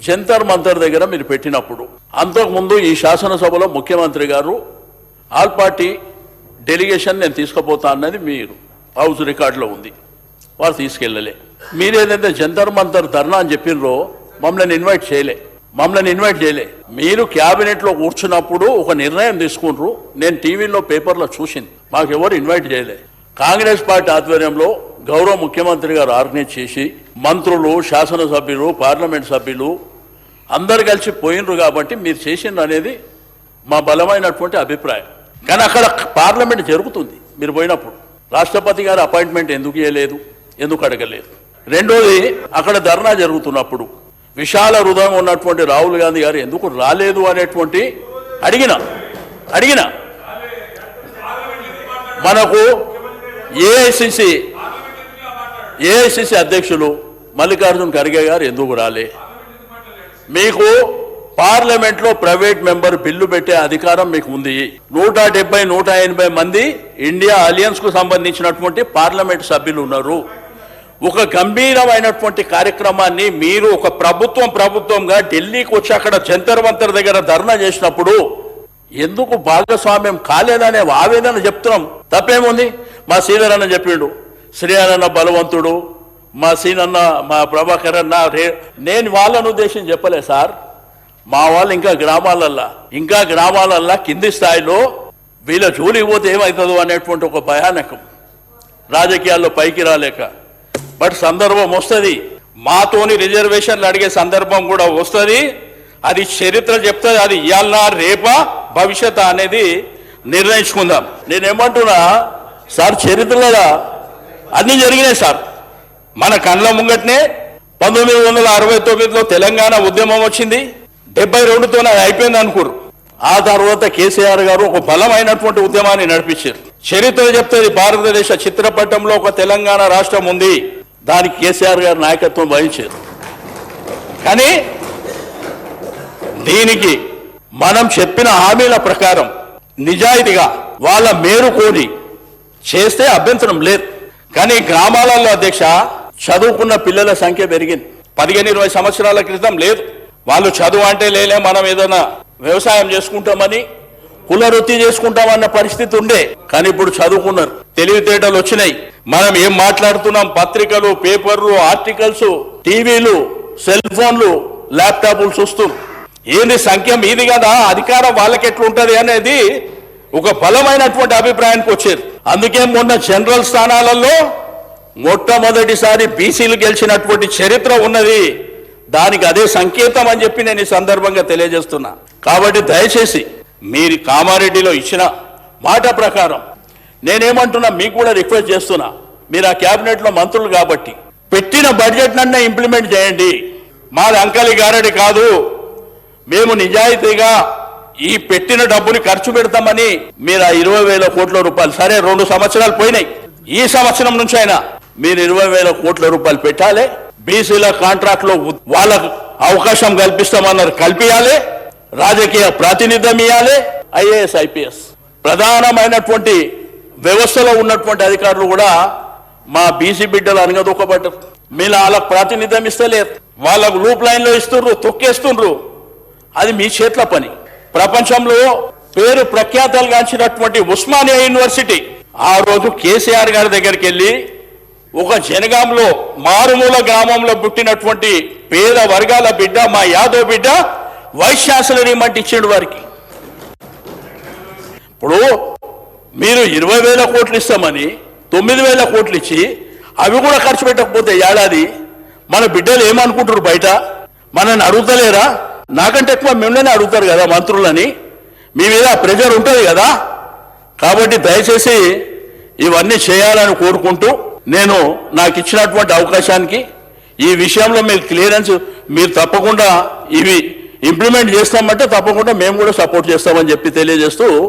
జంతర్ మంతర్ దగ్గర మీరు పెట్టినప్పుడు అంతకుముందు ఈ శాసనసభలో ముఖ్యమంత్రి గారు ఆల్ పార్టీ డెలిగేషన్ నేను తీసుకుపోతా అన్నది మీరు హౌస్ రికార్డులో ఉంది. వారు తీసుకెళ్ళలే. మీరేదైతే జంతర్ మంతర్ ధర్నా అని చెప్పినరో మమ్మల్ని ఇన్వైట్ చేయలే. మీరు క్యాబినెట్లో కూర్చున్నప్పుడు ఒక నిర్ణయం తీసుకుంటారు. నేను టీవీలో పేపర్లో చూసింది. మాకెవరు ఇన్వైట్ చేయలే. కాంగ్రెస్ పార్టీ ఆధ్వర్యంలో గౌరవ ముఖ్యమంత్రి గారు ఆర్గనైజ్ చేసి మంత్రులు, శాసనసభ్యులు, పార్లమెంట్ సభ్యులు అందరు కలిసి పోయినరు కాబట్టి మీరు చేసిండ్రు అనేది మా బలమైనటువంటి అభిప్రాయం. కానీ అక్కడ పార్లమెంట్ జరుగుతుంది. మీరు పోయినప్పుడు రాష్ట్రపతి గారు అపాయింట్మెంట్ ఎందుకు ఇవ్వలేదు, ఎందుకు అడగలేదు? రెండోది, అక్కడ ధర్నా జరుగుతున్నప్పుడు విశాల హృదయం ఉన్నటువంటి రాహుల్ గాంధీ గారు ఎందుకు రాలేదు అనేటువంటి అడిగిన మనకు ఏఐసిసి అధ్యక్షులు మల్లికార్జున్ ఖర్గే గారు ఎందుకు రాలే? మీకు పార్లమెంట్లో ప్రైవేట్ మెంబర్ బిల్లు పెట్టే అధికారం మీకు ఉంది. 170-180 మంది ఇండియా అలయన్స్ కు సంబంధించినటువంటి పార్లమెంట్ సభ్యులు ఉన్నారు. ఒక గంభీరమైనటువంటి కార్యక్రమాన్ని మీరు ఒక ప్రభుత్వంగా ఢిల్లీకి వచ్చి అక్కడ జంతర్ మంతర్ దగ్గర ధర్నా చేసినప్పుడు ఎందుకు భాగస్వామ్యం కాలేదనే ఆవేదన చెప్తున్నాం. తప్పేముంది? మా సీనియర్ అన్న చెప్పిండు, శ్రీహరన్న బలవంతుడు, మా సీనన్న, మా ప్రభాకర్ అన్న. నేను వాళ్ళను ఉద్దేశం చెప్పలే సార్. మా వాళ్ళు ఇంకా గ్రామాలల్లా కింది స్థాయిలో వీళ్ళ జోలికి పోతే ఏమవుతుందో అనేటువంటి ఒక భయానకం, రాజకీయాల్లో పైకి రాలేక. బట్ సందర్భం వస్తుంది, మాతోని రిజర్వేషన్లు అడిగే సందర్భం కూడా వస్తుంది. అది చరిత్ర చెప్తుంది. అది ఇవాళ రేపా భవిష్యత్ అనేది నిర్ణయించుకుందాం. నేనేమంటున్నా సార్, చరిత్రలో అన్నీ జరిగినాయి సార్. మన కళ్ళ ముంగట్నే 1969లో తెలంగాణ ఉద్యమం వచ్చింది. 72తోనే అది అయిపోయింది అనుకోరు. ఆ తర్వాత కేసీఆర్ గారు ఒక బలమైనటువంటి ఉద్యమాన్ని నడిపించారు. చరిత్ర చెప్తుంది, భారతదేశ చిత్రపటంలో ఒక తెలంగాణ రాష్ట్రం ఉంది. దానికి కేసీఆర్ గారు నాయకత్వం వహించారు. కానీ దీనికి మనం చెప్పిన హామీల ప్రకారం నిజాయితీగా వాళ్ళ మేరు కోరి చేస్తే అభ్యంతరం లేదు. కానీ గ్రామాలలో అధ్యక్ష చదువుకున్న పిల్లల సంఖ్య పెరిగింది. 15-20 సంవత్సరాల క్రితం లేదు. వాళ్ళు చదువు అంటే లేలే, మనం ఏదైనా వ్యవసాయం చేసుకుంటామని, కుల వృత్తి చేసుకుంటామన్న పరిస్థితి ఉండే. కానీ ఇప్పుడు చదువుకున్నారు, తెలివితేటలు వచ్చినాయి. మనం ఏం మాట్లాడుతున్నాం, పత్రికలు, పేపర్లు, ఆర్టికల్స్, టీవీలు, సెల్ ఫోన్లు, ల్యాప్టాప్లు చూస్తూ ఏంది సంఖ్య మీది కదా, అధికారం వాళ్ళకి ఎట్లుంటది అనేది ఒక బలమైనటువంటి అభిప్రాయానికి వచ్చారు. అందుకే మొన్న జనరల్ స్థానాలలో మొట్టమొదటిసారి బీసీలు గెలిచినటువంటి చరిత్ర ఉన్నది. దానికి అదే సంకేతం అని చెప్పి నేను ఈ సందర్భంగా తెలియజేస్తున్నా. కాబట్టి దయచేసి మీరు కామారెడ్డిలో ఇచ్చిన మాట ప్రకారం నేనేమంటున్నా, మీకు కూడా రిక్వెస్ట్ చేస్తున్నా, మీరు ఆ క్యాబినెట్లో మంత్రులు కాబట్టి పెట్టిన బడ్జెట్ నన్నే ఇంప్లిమెంట్ చేయండి. మాది అంకలి గారడి కాదు. మేము నిజాయితీగా ఈ పెట్టిన డబ్బుని ఖర్చు పెడతామని మీరు ఆ 20,000 కోట్ల రూపాయలు, సరే 2 సంవత్సరాలు పోయినాయి, ఈ సంవత్సరం నుంచి అయినా మీరు 20,000 కోట్ల రూపాయలు పెట్టాలి. బీసీల కాంట్రాక్ట్ లో వాళ్ళకు అవకాశం కల్పిస్తామన్నారు, కల్పించాలి. రాజకీయ ప్రాతినిధ్యం ఇవ్వాలి. ఐఏఎస్, ఐపీఎస్ ప్రధానమైనటువంటి వ్యవస్థలో ఉన్నటువంటి అధికారులు కూడా మా బీసీ బిడ్డలు అనగదొక్కబడ్డారు. మీరు వాళ్ళకు ప్రాతినిధ్యం ఇస్తలేరు, వాళ్ళకు లూప్ లైన్ లో ఇస్తుండ్రు, తొక్కేస్తుండ్రు. అది మీ చేతుల పని. ప్రపంచంలో పేరు ప్రఖ్యాతలు గాంచినటువంటి ఉస్మానియా యూనివర్సిటీ ఆ రోజు కేసీఆర్ గారి దగ్గరికి వెళ్ళి ఒక జనగాంలో మారుమూల గ్రామంలో పుట్టినటువంటి పేద వర్గాల బిడ్డ, మా యాదవ్ బిడ్డ వైస్ ఛాన్సలర్ ఇమ్మంటే ఇచ్చిండు వారికి. ఇప్పుడు మీరు 20,000 కోట్లు ఇస్తామని 9,000 కోట్లు ఇచ్చి అవి కూడా ఖర్చు పెట్టకపోతే ఏడాది మన బిడ్డలు ఏమనుకుంటారు? బయట మనల్ని అడుగుతలేరా? నాకంటే ఎక్కువ మిమ్మల్ని అడుగుతారు కదా మంత్రులని. మీ మీద ప్రెజర్ ఉంటుంది కదా. కాబట్టి దయచేసి ఇవన్నీ చేయాలని కోరుకుంటూ, నేను నాకు ఇచ్చినటువంటి అవకాశానికి ఈ విషయంలో మీరు క్లియరెన్స్, మీరు తప్పకుండా ఇవి ఇంప్లిమెంట్ చేస్తామంటే తప్పకుండా మేము కూడా సపోర్ట్ చేస్తామని చెప్పి తెలియజేస్తూ